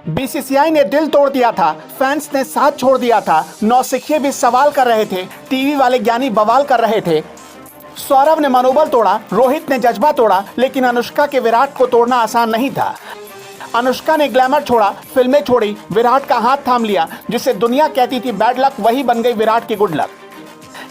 BCCI ने दिल तोड़ दिया था, फैंस ने साथ छोड़ दिया था, नौसिखिए भी सवाल कर रहे थे, टीवी वाले ज्ञानी बवाल कर रहे थे। सौरव ने मनोबल तोड़ा, रोहित ने जज्बा तोड़ा, लेकिन अनुष्का के विराट को तोड़ना आसान नहीं था। अनुष्का ने ग्लैमर छोड़ा, फिल्में छोड़ी, विराट का हाथ थाम लिया। जिसे दुनिया कहती थी बैड लक, वही बन गई विराट की गुड लक।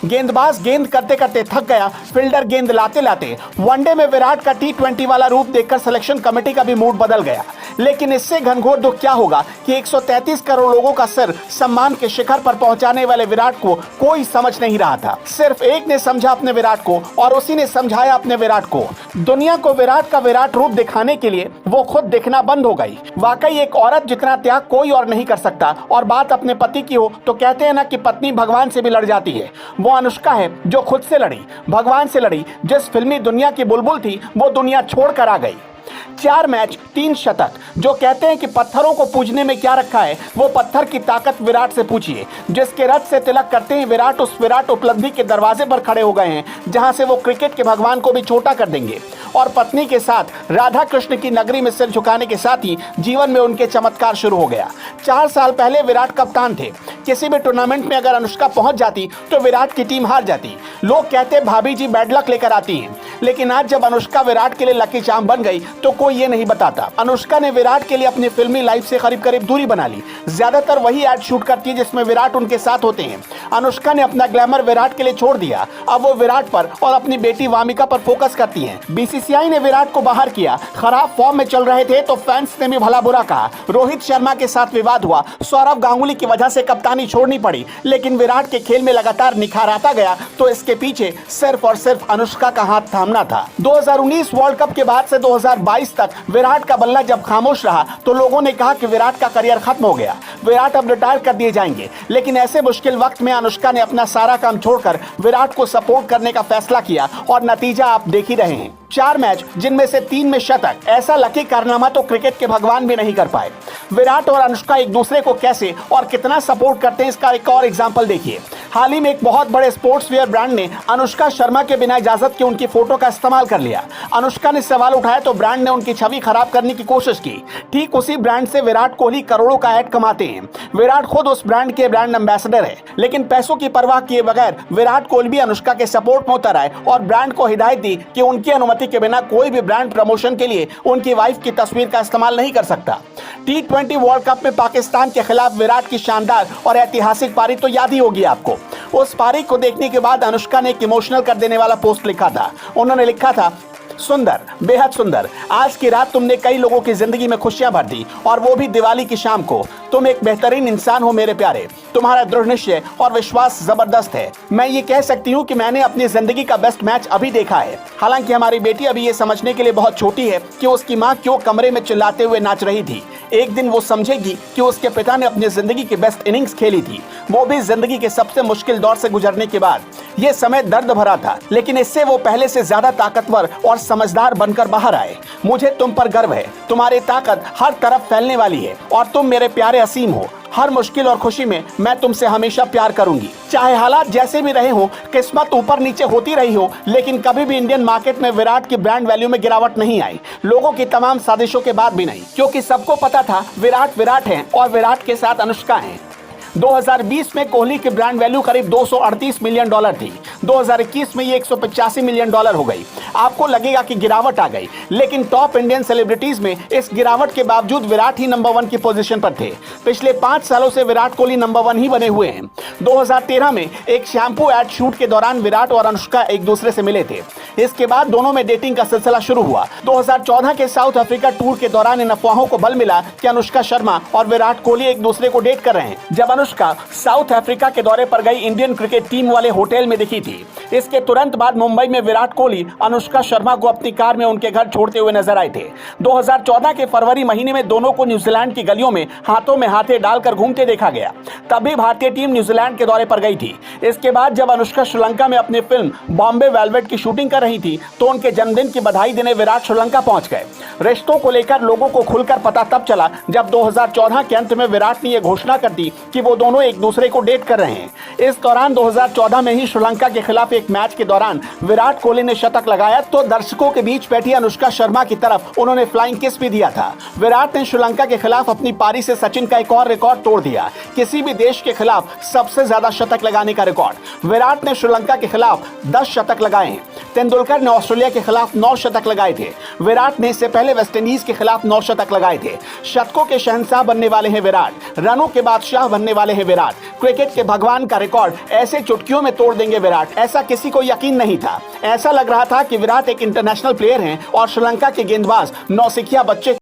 गेंदबाज गेंद करते करते थक गया, फील्डर गेंद लाते लाते। वनडे में विराट का T20 वाला रूप देखकर सिलेक्शन कमेटी का भी मूड बदल गया। लेकिन इससे घनघोर दुख क्या होगा कि 133 करोड़ लोगों का सिर सम्मान के शिखर पर पहुंचाने वाले विराट को कोई समझ नहीं रहा था। सिर्फ एक ने समझा अपने विराट को, और उसी ने समझाया अपने विराट को। दुनिया को विराट का विराट रूप दिखाने के लिए वो खुद दिखना बंद हो गई। वाकई एक औरत जितना त्याग कोई और नहीं कर सकता। और बात अपने पति की हो तो कहते हैं ना कि पत्नी भगवान से भी लड़ जाती है। वो अनुष्का है जो खुद से लड़ी, भगवान से लड़ी। जिस फिल्मी दुनिया की बुलबुल थी वो दुनिया छोड़कर आ गई। 4 मैच 3 शतक। जो कहते हैं कि पत्थरों को पूजने में क्या रखा है, वो पत्थर की ताकत विराट से पूछिए। जिसके रथ से तिलक करते हैं विराट, उस विराट उपलब्धि के दरवाजे पर खड़े हो गए हैं जहां से वो क्रिकेट के भगवान को भी छोटा कर देंगे। और पत्नी के साथ राधा कृष्ण की नगरी में सिर झुकाने के साथ ही जीवन में उनके चमत्कार शुरू हो गया। 4 साल पहले विराट कप्तान थे। किसी भी टूर्नामेंट में अगर अनुष्का पहुंच जाती तो विराट की टीम हार जाती। लोग कहते भाभी जी बैड लक लेकर आती हैं। लेकिन आज जब अनुष्का विराट के लिए लकी चार्म बन गई तो कोई ये नहीं बताता। अनुष्का ने विराट के लिए अपनी फिल्मी लाइफ से करीब करीब दूरी बना ली। ज्यादातर वही एड शूट करती है जिसमें विराट उनके साथ होते हैं। अनुष्का ने अपना ग्लैमर विराट के लिए छोड़ दिया। अब वो विराट पर और अपनी बेटी वामिका पर फोकस करती हैं। बीसीसीआई ने विराट को बाहर किया। खराब फॉर्म में चल रहे थे तो फैंस ने भी भला बुरा कहा। रोहित शर्मा के साथ विवाद हुआ। सौरव गांगुली की वजह से कप्तानी छोड़नी पड़ी। लेकिन विराट के खेल में लगातार निखार आता गया तो इसके पीछे सिर्फ और सिर्फ अनुष्का का हाथ थामना था। 2019 वर्ल्ड कप के बाद से 2022 तक विराट का बल्ला जब खामोश रहा तो लोगों ने कहा कि विराट का करियर खत्म हो गया, विराट अब रिटायर कर दिए जाएंगे। लेकिन ऐसे मुश्किल वक्त में अनुष्का ने अपना सारा काम छोड़कर विराट को सपोर्ट करने का फैसला किया और नतीजा आप देख ही रहे हैं। 4 मैच जिनमें से 3 में शतक। ऐसा लकी कारनामा तो क्रिकेट के भगवान भी नहीं कर पाए। विराट और अनुष्का एक दूसरे को कैसे और कितना सपोर्ट करते हैं इसका एक और एग्जांपल देखिए। हाल ही में एक बहुत बड़े स्पोर्ट्स वेयर ब्रांड ने अनुष्का शर्मा के बिना इजाजत के उनकी फोटो का इस्तेमाल कर लिया। अनुष्का ने सवाल उठाया तो ब्रांड ने उनकी छवि खराब करने की कोशिश की। ठीक उसी ब्रांड से विराट कोहली करोड़ों का ऐड कमाते हैं। विराट खुद उस ब्रांड के ब्रांड एम्बेसडर है। लेकिन पैसों की परवाह किए बगैर विराट कोहली भी अनुष्का के सपोर्ट में उतर आए और ब्रांड को हिदायत दी कि उनकी अनुमति के बिना कोई भी ब्रांड प्रमोशन के लिए उनकी वाइफ की तस्वीर का इस्तेमाल नहीं कर सकता। T20 वर्ल्ड कप में पाकिस्तान के खिलाफ विराट की शानदार और ऐतिहासिक पारी तो याद ही होगी आपको। उस पारी को देखने के बाद अनुष्का ने एक इमोशनल कर देने वाला पोस्ट लिखा था। उन्होंने लिखा था, सुंदर, बेहद सुंदर। आज की रात तुमने कई लोगों की जिंदगी में खुशियां भर दी और वो भी दिवाली की शाम को। तुम एक बेहतरीन इंसान हो मेरे प्यारे। तुम्हारा दृढ़ निश्चय और विश्वास जबरदस्त है। मैं ये कह सकती हूँ कि मैंने अपनी जिंदगी का बेस्ट मैच अभी देखा है। हालांकि हमारी बेटी अभी ये समझने के लिए बहुत छोटी है कि उसकी माँ क्यों कमरे में चिल्लाते हुए नाच रही थी। एक दिन वो समझेगी कि उसके पिता ने अपनी जिंदगी की बेस्ट इनिंग्स खेली थी, वो भी जिंदगी के सबसे मुश्किल दौर से गुजरने के बाद। ये समय दर्द भरा था, लेकिन इससे वो पहले से ज्यादा ताकतवर और समझदार बनकर बाहर आए। मुझे तुम पर गर्व है। तुम्हारी ताकत हर तरफ फैलने वाली है और तुम मेरे प्यारे असीम हो। हर मुश्किल और खुशी में मैं तुमसे हमेशा प्यार करूंगी। चाहे हालात जैसे भी रहे हो, किस्मत ऊपर नीचे होती रही हो, लेकिन कभी भी इंडियन मार्केट में विराट की ब्रांड वैल्यू में गिरावट नहीं आई। लोगों की तमाम साजिशों के बाद भी नहीं, क्योंकि सबको पता था विराट विराट हैं और विराट के साथ अनुष्का हैं। 2020 में कोहली की ब्रांड वैल्यू करीब $238 मिलियन थी। 2021 में ये $185 मिलियन हो गई। आपको लगेगा कि गिरावट आ गई, लेकिन टॉप इंडियन सेलिब्रिटीज में इस गिरावट के बावजूद विराट ही नंबर 1 की पोजीशन पर थे। पिछले 5 सालों से विराट कोहली नंबर 1 ही बने हुए हैं। 2013 में एक शैम्पू एड शूट के दौरान विराट और अनुष्का एक दूसरे से मिले थे। इसके बाद दोनों में डेटिंग का सिलसिला शुरू हुआ। 2014 के साउथ अफ्रीका टूर के दौरान इन अफवाहों को बल मिला कि अनुष्का शर्मा और विराट कोहली एक दूसरे को डेट कर रहे हैं, जब अनुष्का साउथ अफ्रीका के दौरे पर गई इंडियन क्रिकेट टीम वाले होटल में दिखी थी। इसके तुरंत बाद मुंबई में विराट कोहली अनुष्का शर्मा को अपनी कार में उनके घर छोड़ते हुए नजर आए थे। 2014 के फरवरी महीने में दोनों को न्यूजीलैंड की गलियों में हाथों में हाथे डालकर घूमते देखा गया। तभी भारतीय टीम न्यूजीलैंड के दौरे पर गई थी। इसके बाद जब अनुष्का श्रीलंका में अपनी फिल्म बॉम्बे वेलवेट की शूटिंग कर रही थी तो उनके जन्मदिन की बधाई देने विराट श्रीलंका पहुंच गए। रिश्तों को लेकर लोगों को खुलकर पता तब चला जब 2014 के अंत में विराट ने यह घोषणा कर दी कि वो दोनों एक दूसरे को डेट कर रहे हैं। इस दौरान 2014 में ही श्रीलंका के खिलाफ एक मैच के दौरान विराट कोहली ने शतक लगाया तो दर्शकों के बीच बैठी अनुष्का शर्मा की तरफ उन्होंने फ्लाइंग किस भी दिया था। विराट ने श्रीलंका के खिलाफ अपनी पारी से सचिन का एक और रिकॉर्ड तोड़ दिया, किसी भी देश के खिलाफ सबसे ज्यादा शतक लगाने का रिकॉर्ड। विराट ने श्रीलंका के खिलाफ 10 शतक लगाए हैं। तेंदुलकर ने ऑस्ट्रेलिया के खिलाफ 9 शतक लगाए थे। विराट ने इससे पहले वेस्टइंडीज के खिलाफ 9 शतक लगाए थे। शतकों के शहंशाह बनने वाले हैं विराट, रनों के बादशाह बनने वाले हैं विराट। क्रिकेट के भगवान का रिकॉर्ड ऐसे चुटकियों में तोड़ देंगे विराट, ऐसा किसी को यकीन नहीं था। ऐसा लग रहा था कि विराट एक इंटरनेशनल प्लेयर हैं और श्रीलंका के गेंदबाज नौसिखिया बच्चे